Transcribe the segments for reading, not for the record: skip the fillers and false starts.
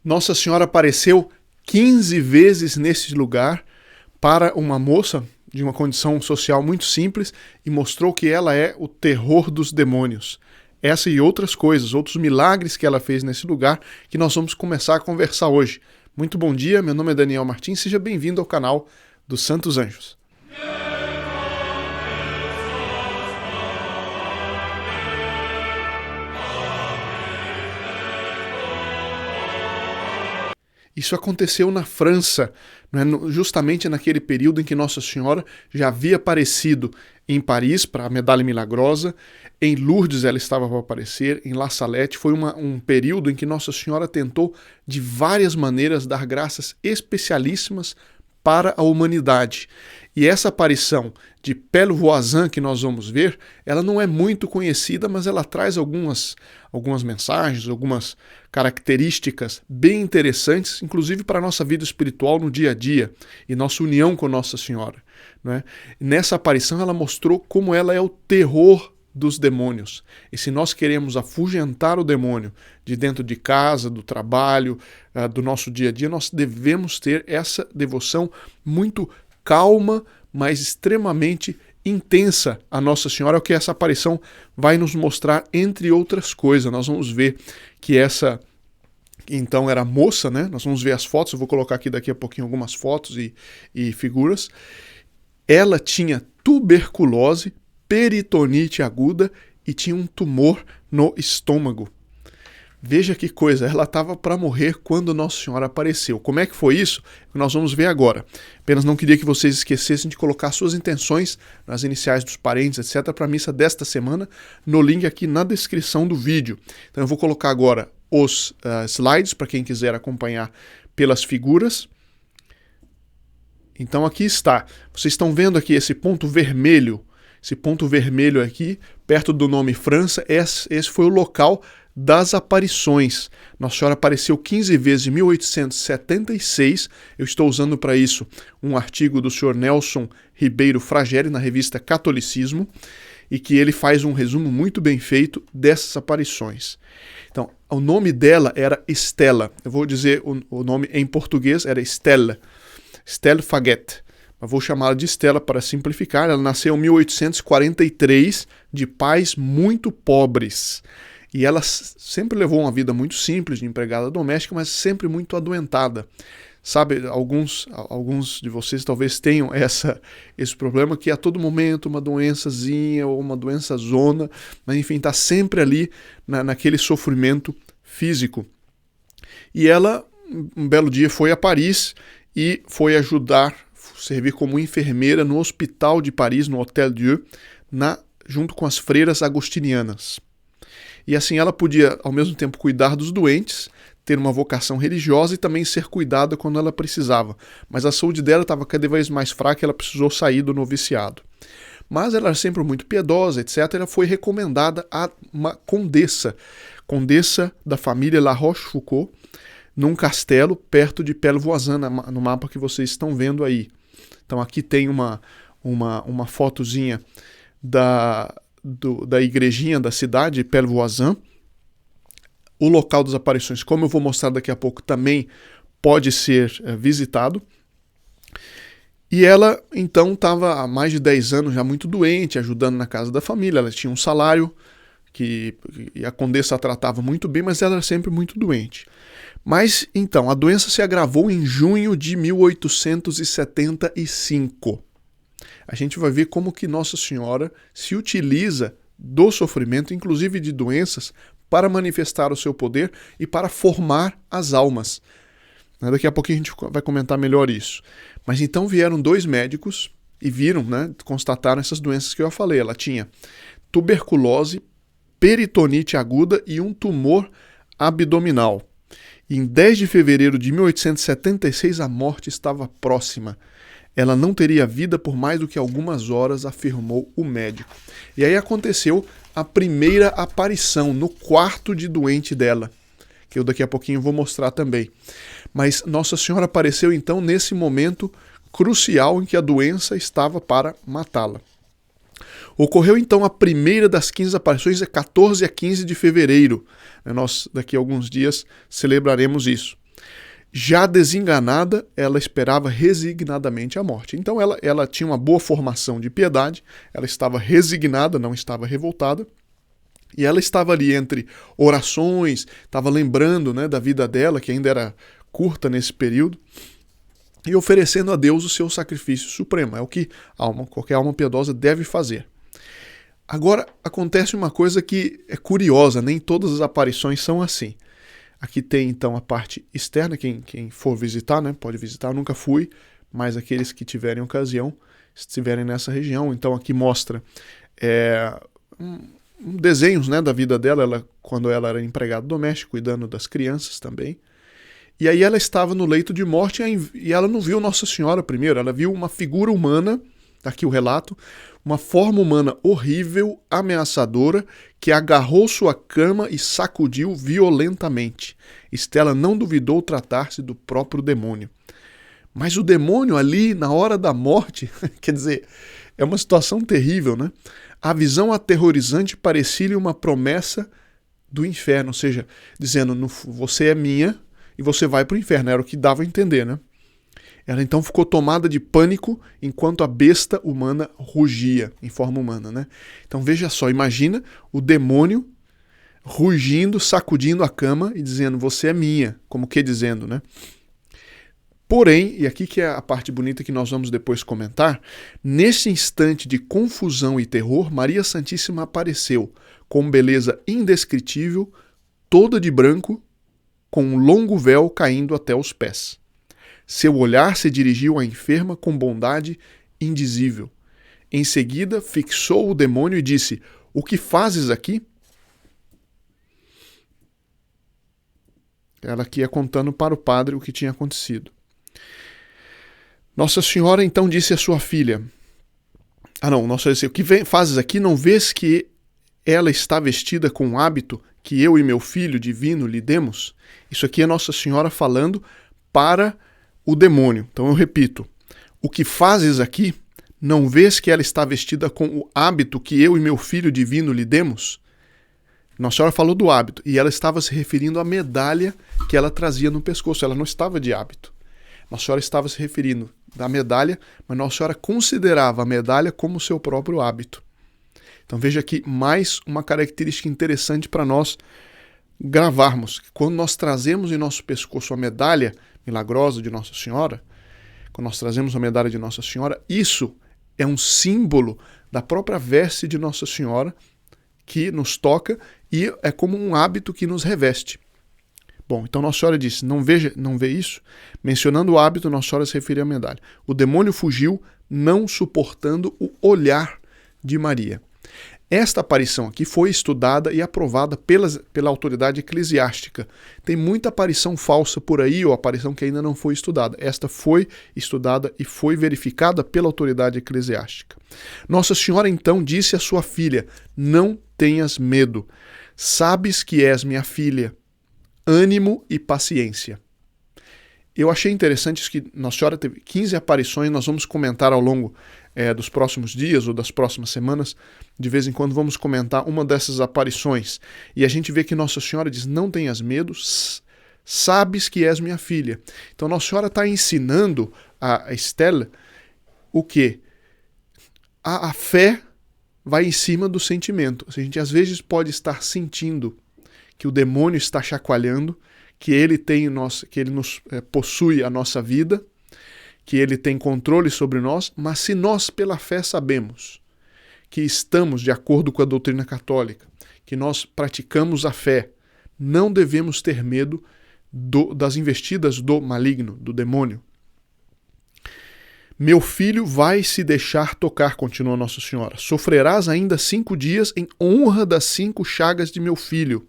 Nossa Senhora apareceu 15 vezes nesse lugar para uma moça de uma condição social muito simples e mostrou que ela é o terror dos demônios. Essa e outras coisas, outros milagres que ela fez nesse lugar que nós vamos começar a conversar hoje. Muito bom dia, meu nome é Daniel Martins, seja bem-vindo ao canal dos Santos Anjos. Isso aconteceu na França, né, justamente naquele período em que Nossa Senhora já havia aparecido em Paris para a Medalha Milagrosa, em Lourdes ela estava para aparecer, em La Salette. Foi um período em que Nossa Senhora tentou de várias maneiras dar graças especialíssimas para a humanidade. E essa aparição de Père Voisin que nós vamos ver, ela não é muito conhecida, mas ela traz algumas mensagens, algumas características bem interessantes, inclusive para a nossa vida espiritual no dia a dia e nossa união com Nossa Senhora, né? Nessa aparição ela mostrou como ela é o terror dos demônios. E se nós queremos afugentar o demônio de dentro de casa, do trabalho, do nosso dia a dia, nós devemos ter essa devoção muito calma, mas extremamente intensa a Nossa Senhora, é o que essa aparição vai nos mostrar, entre outras coisas. Nós vamos ver que essa, então, era moça, né? Nós vamos ver as fotos, eu vou colocar aqui daqui a pouquinho algumas fotos e figuras. Ela tinha tuberculose, peritonite aguda e tinha um tumor no estômago. Veja que coisa, ela estava para morrer quando Nossa Senhora apareceu. Como é que foi isso? Nós vamos ver agora. Apenas não queria que vocês esquecessem de colocar suas intenções nas iniciais dos parentes, etc., para a missa desta semana, no link aqui na descrição do vídeo. Então eu vou colocar agora os slides, para quem quiser acompanhar pelas figuras. Então aqui está. Vocês estão vendo aqui esse ponto vermelho aqui, perto do nome França. Esse foi o local das aparições. Nossa Senhora apareceu 15 vezes em 1876. Eu estou usando para isso um artigo do Sr. Nelson Ribeiro Frageri na revista Catolicismo, e que ele faz um resumo muito bem feito dessas aparições. Então, o nome dela era Estela. Eu vou dizer o nome em português, era Estelle Faguet. Mas vou chamá-la de Estela para simplificar. Ela nasceu em 1843 de pais muito pobres. E ela sempre levou uma vida muito simples de empregada doméstica, mas sempre muito adoentada. Sabe, alguns de vocês talvez tenham esse problema, que a todo momento uma doençazinha ou uma doença zona, mas enfim, está sempre ali naquele sofrimento físico. E ela, um belo dia, foi a Paris e foi servir como enfermeira no Hospital de Paris, no Hôtel Dieu, junto com as freiras agostinianas. E assim ela podia, ao mesmo tempo, cuidar dos doentes, ter uma vocação religiosa e também ser cuidada quando ela precisava. Mas a saúde dela estava cada vez mais fraca e ela precisou sair do noviciado. Mas ela era sempre muito piedosa, etc. Ela foi recomendada a uma condessa da família La Rochefoucauld, num castelo perto de Père Voisin, no mapa que vocês estão vendo aí. Então aqui tem uma fotozinha da igrejinha da cidade, Père Voisin. O local das aparições, como eu vou mostrar daqui a pouco, também pode ser visitado. E ela, então, estava há mais de 10 anos já muito doente, ajudando na casa da família. Ela tinha um salário que a condessa a tratava muito bem, mas ela era sempre muito doente. Mas, então, a doença se agravou em junho de 1875. A gente vai ver como que Nossa Senhora se utiliza do sofrimento, inclusive de doenças, para manifestar o seu poder e para formar as almas. Daqui a pouquinho a gente vai comentar melhor isso. Mas então vieram 2 médicos e viram, constataram essas doenças que eu falei. Ela tinha tuberculose, peritonite aguda e um tumor abdominal. E em 10 de fevereiro de 1876 a morte estava próxima. Ela não teria vida por mais do que algumas horas, afirmou o médico. E aí aconteceu a primeira aparição no quarto de doente dela, que eu daqui a pouquinho vou mostrar também. Mas Nossa Senhora apareceu então nesse momento crucial em que a doença estava para matá-la. Ocorreu então a primeira das 15 aparições, 14 a 15 de fevereiro. Nós daqui a alguns dias celebraremos isso. Já desenganada, ela esperava resignadamente a morte. Então ela tinha uma boa formação de piedade, ela estava resignada, não estava revoltada, e ela estava ali entre orações, estava lembrando, né, da vida dela, que ainda era curta nesse período, e oferecendo a Deus o seu sacrifício supremo. É o que qualquer alma piedosa deve fazer. Agora, acontece uma coisa que é curiosa, nem todas as aparições são assim. Aqui tem, então, a parte externa, quem for visitar, né, pode visitar, eu nunca fui, mas aqueles que tiverem ocasião, estiverem nessa região. Então, aqui mostra desenhos, né, da vida dela, quando ela era empregada doméstica, cuidando das crianças também. E aí ela estava no leito de morte e ela não viu Nossa Senhora primeiro, ela viu uma figura humana, aqui o relato, uma forma humana horrível, ameaçadora, que agarrou sua cama e sacudiu violentamente. Estela não duvidou tratar-se do próprio demônio. Mas o demônio ali, na hora da morte, quer dizer, é uma situação terrível, né? A visão aterrorizante parecia-lhe uma promessa do inferno, ou seja, dizendo, você é minha e você vai para o inferno, era o que dava a entender, né? Ela então ficou tomada de pânico enquanto a besta humana rugia, em forma humana, né? Então veja só, imagina o demônio rugindo, sacudindo a cama e dizendo, você é minha, como que dizendo, né? Porém, e aqui que é a parte bonita que nós vamos depois comentar, nesse instante de confusão e terror, Maria Santíssima apareceu com beleza indescritível, toda de branco, com um longo véu caindo até os pés. Seu olhar se dirigiu à enferma com bondade indizível. Em seguida, fixou o demônio e disse, o que fazes aqui? Ela aqui ia contando para o padre o que tinha acontecido. Nossa Senhora então disse à sua filha, Nossa Senhora, o que fazes aqui? Não vês que ela está vestida com um hábito que eu e meu filho divino lhe demos? Isso aqui é Nossa Senhora falando para o demônio. Então eu repito, o que fazes aqui? Não vês que ela está vestida com o hábito que eu e meu filho divino lhe demos? Nossa Senhora falou do hábito, e ela estava se referindo à medalha que ela trazia no pescoço, ela não estava de hábito. Nossa Senhora estava se referindo da medalha, mas Nossa Senhora considerava a medalha como seu próprio hábito. Então veja aqui mais uma característica interessante para nós gravarmos. Quando nós trazemos em nosso pescoço a medalha milagrosa de Nossa Senhora, quando nós trazemos a medalha de Nossa Senhora, isso é um símbolo da própria veste de Nossa Senhora que nos toca e é como um hábito que nos reveste. Bom, então Nossa Senhora disse, não vê isso? Mencionando o hábito, Nossa Senhora se referia à medalha. O demônio fugiu, não suportando o olhar de Maria. Esta aparição aqui foi estudada e aprovada pela autoridade eclesiástica. Tem muita aparição falsa por aí, ou aparição que ainda não foi estudada. Esta foi estudada e foi verificada pela autoridade eclesiástica. Nossa Senhora então disse à sua filha, não tenhas medo, sabes que és minha filha, ânimo e paciência. Eu achei interessante isso que Nossa Senhora teve 15 aparições, nós vamos comentar ao longo dos próximos dias ou das próximas semanas, de vez em quando vamos comentar uma dessas aparições. E a gente vê que Nossa Senhora diz, não tenhas medo, sabes que és minha filha. Então Nossa Senhora está ensinando a Estela o quê? A fé vai em cima do sentimento. A gente às vezes pode estar sentindo que o demônio está chacoalhando, que ele nos possui a nossa vida, que ele tem controle sobre nós, mas se nós pela fé sabemos que estamos de acordo com a doutrina católica, que nós praticamos a fé, não devemos ter medo das investidas do maligno, do demônio. Meu filho vai se deixar tocar, continua Nossa Senhora. Sofrerás ainda 5 dias em honra das 5 chagas de meu filho.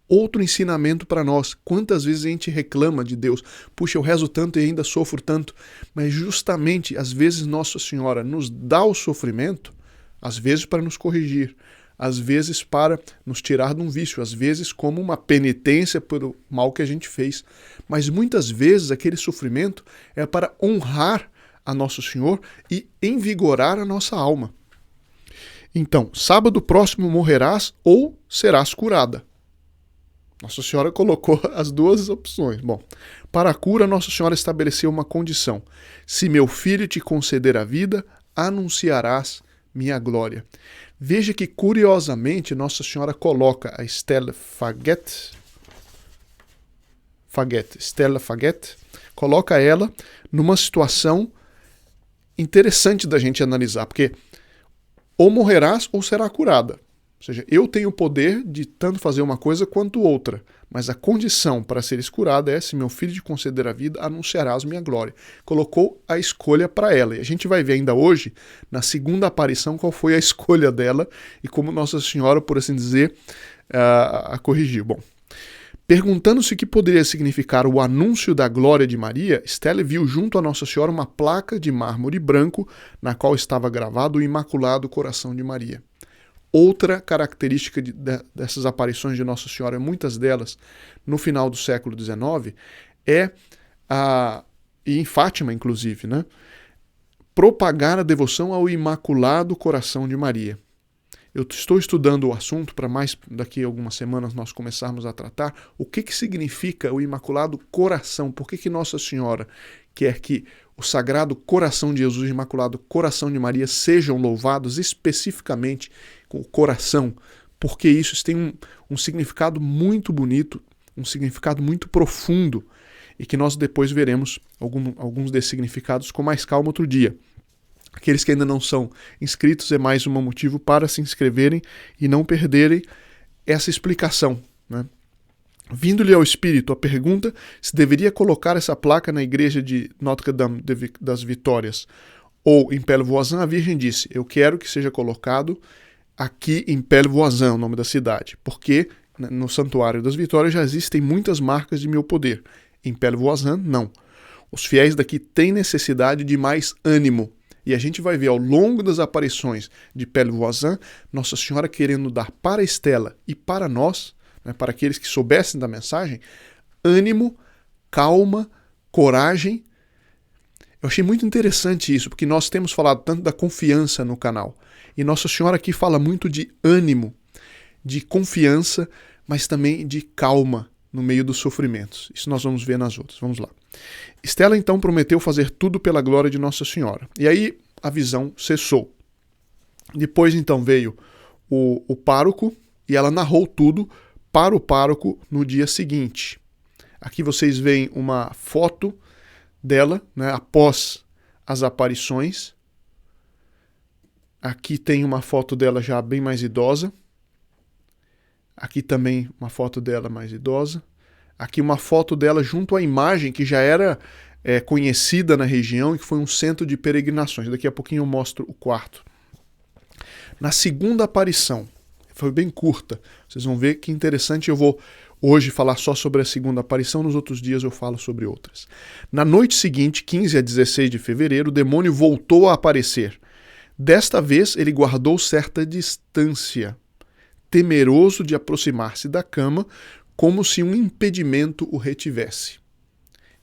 Outro ensinamento para nós. Quantas vezes a gente reclama de Deus? Puxa, eu rezo tanto e ainda sofro tanto. Mas justamente, às vezes, Nossa Senhora nos dá o sofrimento, às vezes para nos corrigir, às vezes para nos tirar de um vício, às vezes como uma penitência pelo mal que a gente fez. Mas muitas vezes aquele sofrimento é para honrar a Nosso Senhor e envigorar a nossa alma. Então, sábado próximo morrerás ou serás curada. Nossa Senhora colocou as duas opções. Bom, para a cura, Nossa Senhora estabeleceu uma condição. Se meu filho te conceder a vida, anunciarás minha glória. Veja que, curiosamente, Nossa Senhora coloca a Stella Faguet, coloca ela numa situação interessante da gente analisar, porque ou morrerás ou será curada. Ou seja, eu tenho o poder de tanto fazer uma coisa quanto outra, mas a condição para seres curada é: se meu filho te conceder a vida, anunciarás minha glória. Colocou a escolha para ela. E a gente vai ver ainda hoje, na segunda aparição, qual foi a escolha dela e como Nossa Senhora, por assim dizer, a corrigiu. Bom, perguntando-se o que poderia significar o anúncio da glória de Maria, Stella viu junto a Nossa Senhora uma placa de mármore branco na qual estava gravado o Imaculado Coração de Maria. Outra característica dessas aparições de Nossa Senhora, muitas delas no final do século XIX, e em Fátima inclusive, né, propagar a devoção ao Imaculado Coração de Maria. Eu estou estudando o assunto para mais daqui a algumas semanas nós começarmos a tratar o que significa o Imaculado Coração, por que Nossa Senhora quer que o Sagrado Coração de Jesus e o Imaculado Coração de Maria sejam louvados especificamente com o coração, porque isso tem um significado muito bonito, um significado muito profundo, e que nós depois veremos alguns desses significados com mais calma outro dia. Aqueles que ainda não são inscritos, é mais um motivo para se inscreverem e não perderem essa explicação, né? Vindo-lhe ao espírito a pergunta se deveria colocar essa placa na igreja de Notre-Dame das Vitórias ou em Pelvoisin, a Virgem disse: eu quero que seja colocado aqui em Pelvoisin, o nome da cidade, porque no Santuário das Vitórias já existem muitas marcas de meu poder. Em Pelvoisin, não. Os fiéis daqui têm necessidade de mais ânimo. E a gente vai ver ao longo das aparições de Pelvoisin, Nossa Senhora querendo dar para Stella e para nós, né, para aqueles que soubessem da mensagem, ânimo, calma, coragem. Eu achei muito interessante isso, porque nós temos falado tanto da confiança no canal. E Nossa Senhora aqui fala muito de ânimo, de confiança, mas também de calma no meio dos sofrimentos. Isso nós vamos ver nas outras. Vamos lá. Stella então prometeu fazer tudo pela glória de Nossa Senhora. E aí a visão cessou. Depois então veio o pároco e ela narrou tudo para o pároco no dia seguinte. Aqui vocês veem uma foto dela, né, após as aparições. Aqui tem uma foto dela já bem mais idosa. Aqui também uma foto dela mais idosa. Aqui uma foto dela junto à imagem que já era conhecida na região e que foi um centro de peregrinações. Daqui a pouquinho eu mostro o quarto. Na segunda aparição, foi bem curta. Vocês vão ver que interessante. Eu vou hoje falar só sobre a segunda aparição, nos outros dias eu falo sobre outras. Na noite seguinte, 15 a 16 de fevereiro, o demônio voltou a aparecer. Desta vez ele guardou certa distância, temeroso de aproximar-se da cama, como se um impedimento o retivesse.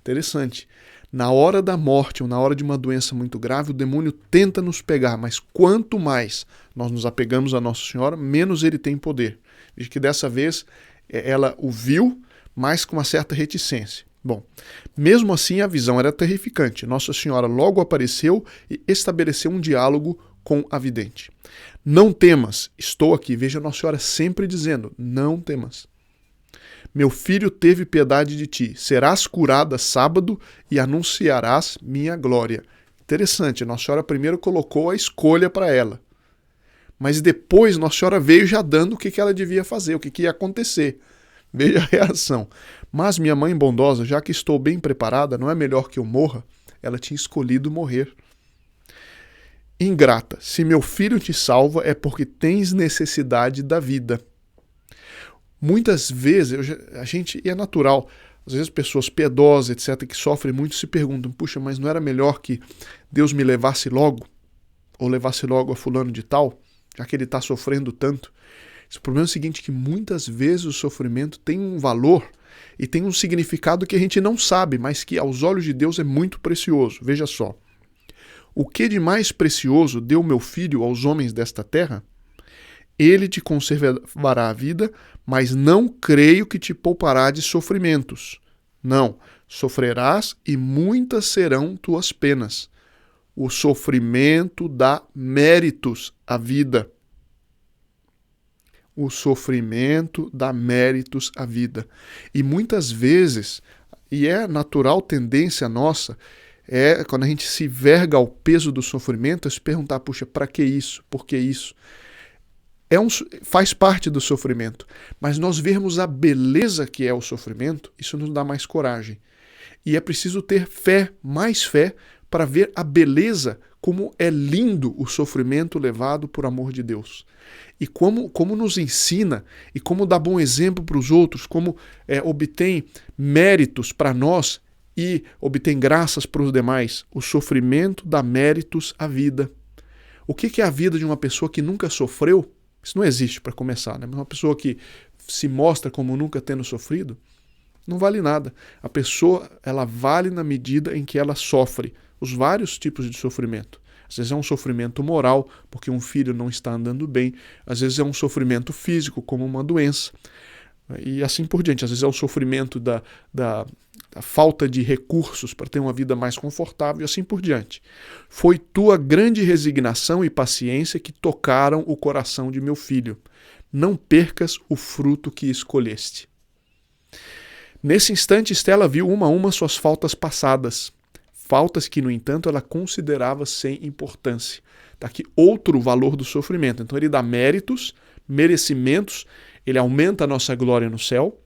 Interessante. Na hora da morte ou na hora de uma doença muito grave, o demônio tenta nos pegar, mas quanto mais nós nos apegamos a Nossa Senhora, menos ele tem poder. Veja que dessa vez ela o viu, mas com uma certa reticência. Bom, mesmo assim a visão era terrificante. Nossa Senhora logo apareceu e estabeleceu um diálogo com a vidente. Não temas, estou aqui. Veja Nossa Senhora sempre dizendo, não temas. Meu filho teve piedade de ti, serás curada sábado e anunciarás minha glória. Interessante, Nossa Senhora primeiro colocou a escolha para ela. Mas depois Nossa Senhora veio já dando o que ela devia fazer, o que ia acontecer. Veja a reação. Mas minha mãe bondosa, já que estou bem preparada, não é melhor que eu morra? Ela tinha escolhido morrer. Ingrata, se meu filho te salva é porque tens necessidade da vida. Muitas vezes, e é natural, às vezes pessoas piedosas, etc., que sofrem muito, se perguntam, puxa, mas não era melhor que Deus me levasse logo? Ou levasse logo a fulano de tal, já que ele está sofrendo tanto? O problema é o seguinte, que muitas vezes o sofrimento tem um valor e tem um significado que a gente não sabe, mas que aos olhos de Deus é muito precioso. Veja só. O que de mais precioso deu meu filho aos homens desta terra? Ele te conservará a vida, mas não creio que te poupará de sofrimentos. Não, sofrerás e muitas serão tuas penas. O sofrimento dá méritos à vida. O sofrimento dá méritos à vida. E muitas vezes, e é natural tendência nossa, quando a gente se verga ao peso do sofrimento, é se perguntar, puxa, para que isso? Por que isso? Faz parte do sofrimento, mas nós vermos a beleza que é o sofrimento, isso nos dá mais coragem. E é preciso ter fé, mais fé, para ver a beleza, como é lindo o sofrimento levado por amor de Deus. E como nos ensina, e como dá bom exemplo para os outros, como obtém méritos para nós e obtém graças para os demais. O sofrimento dá méritos à vida. O que é a vida de uma pessoa que nunca sofreu? Isso não existe, para começar, né? Uma pessoa que se mostra como nunca tendo sofrido, não vale nada. A pessoa, ela vale na medida em que ela sofre os vários tipos de sofrimento. Às vezes é um sofrimento moral, porque um filho não está andando bem. Às vezes é um sofrimento físico, como uma doença. E assim por diante. Às vezes é o sofrimento da falta de recursos para ter uma vida mais confortável e assim por diante. Foi tua grande resignação e paciência que tocaram o coração de meu filho. Não percas o fruto que escolheste. Nesse instante, Estela viu uma a uma suas faltas passadas. Faltas que, no entanto, ela considerava sem importância. Está aqui outro valor do sofrimento. Então ele dá méritos, merecimentos, ele aumenta a nossa glória no céu,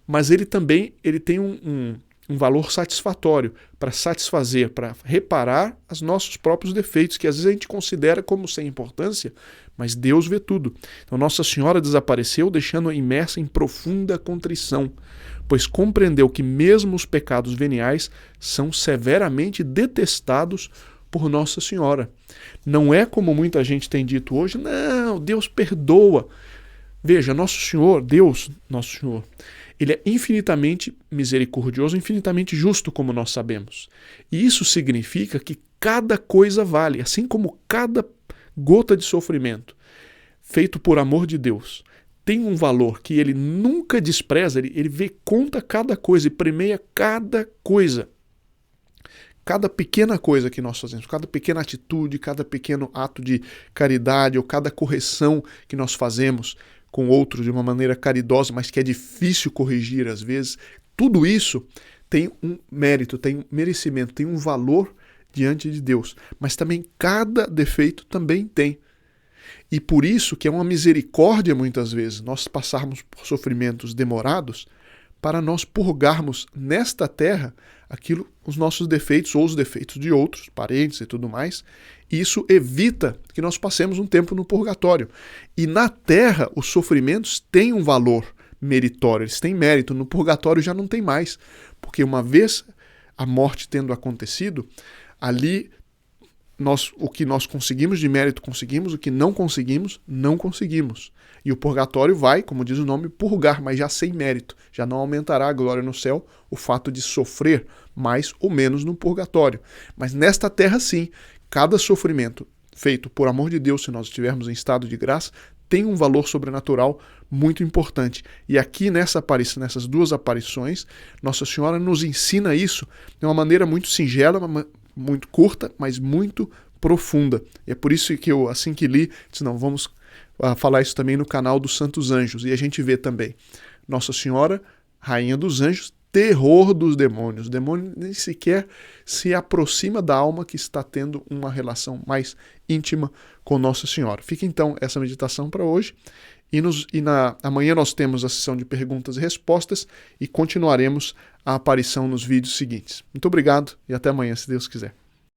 mas ele também tem um valor satisfatório para satisfazer, para reparar os nossos próprios defeitos, que às vezes a gente considera como sem importância, mas Deus vê tudo. Então Nossa Senhora desapareceu, deixando-a imersa em profunda contrição, pois compreendeu que mesmo os pecados veniais são severamente detestados por Nossa Senhora. Não é como muita gente tem dito hoje, não, Deus perdoa. Veja, Nosso Senhor, Deus, Nosso Senhor, Ele é infinitamente misericordioso, infinitamente justo, como nós sabemos. E isso significa que cada coisa vale, assim como cada gota de sofrimento feito por amor de Deus tem um valor que Ele nunca despreza, ele conta cada coisa e premia cada coisa. Cada pequena coisa que nós fazemos, cada pequena atitude, cada pequeno ato de caridade ou cada correção que nós fazemos com outros de uma maneira caridosa, mas que é difícil corrigir às vezes, tudo isso tem um mérito, tem um merecimento, tem um valor diante de Deus. Mas também cada defeito também tem. E por isso que é uma misericórdia muitas vezes nós passarmos por sofrimentos demorados para nós purgarmos nesta terra os nossos defeitos ou os defeitos de outros, parentes e tudo mais. Isso evita que nós passemos um tempo no purgatório. E na terra, os sofrimentos têm um valor meritório, eles têm mérito. No purgatório já não tem mais, porque uma vez a morte tendo acontecido, ali o que nós conseguimos de mérito, conseguimos, o que não conseguimos, não conseguimos. E o purgatório vai, como diz o nome, purgar, mas já sem mérito. Já não aumentará a glória no céu o fato de sofrer mais ou menos no purgatório. Mas nesta terra, sim, cada sofrimento feito por amor de Deus, se nós estivermos em estado de graça, tem um valor sobrenatural muito importante. E aqui nessas duas aparições, Nossa Senhora nos ensina isso de uma maneira muito singela, muito curta, mas muito profunda. E é por isso que eu, assim que li, disse, não, vamos falar isso também no canal dos Santos Anjos. E a gente vê também Nossa Senhora, Rainha dos Anjos, terror dos demônios. O demônio nem sequer se aproxima da alma que está tendo uma relação mais íntima com Nossa Senhora. Fica então essa meditação para hoje. Amanhã nós temos a sessão de perguntas e respostas e continuaremos a aparição nos vídeos seguintes. Muito obrigado e até amanhã, se Deus quiser.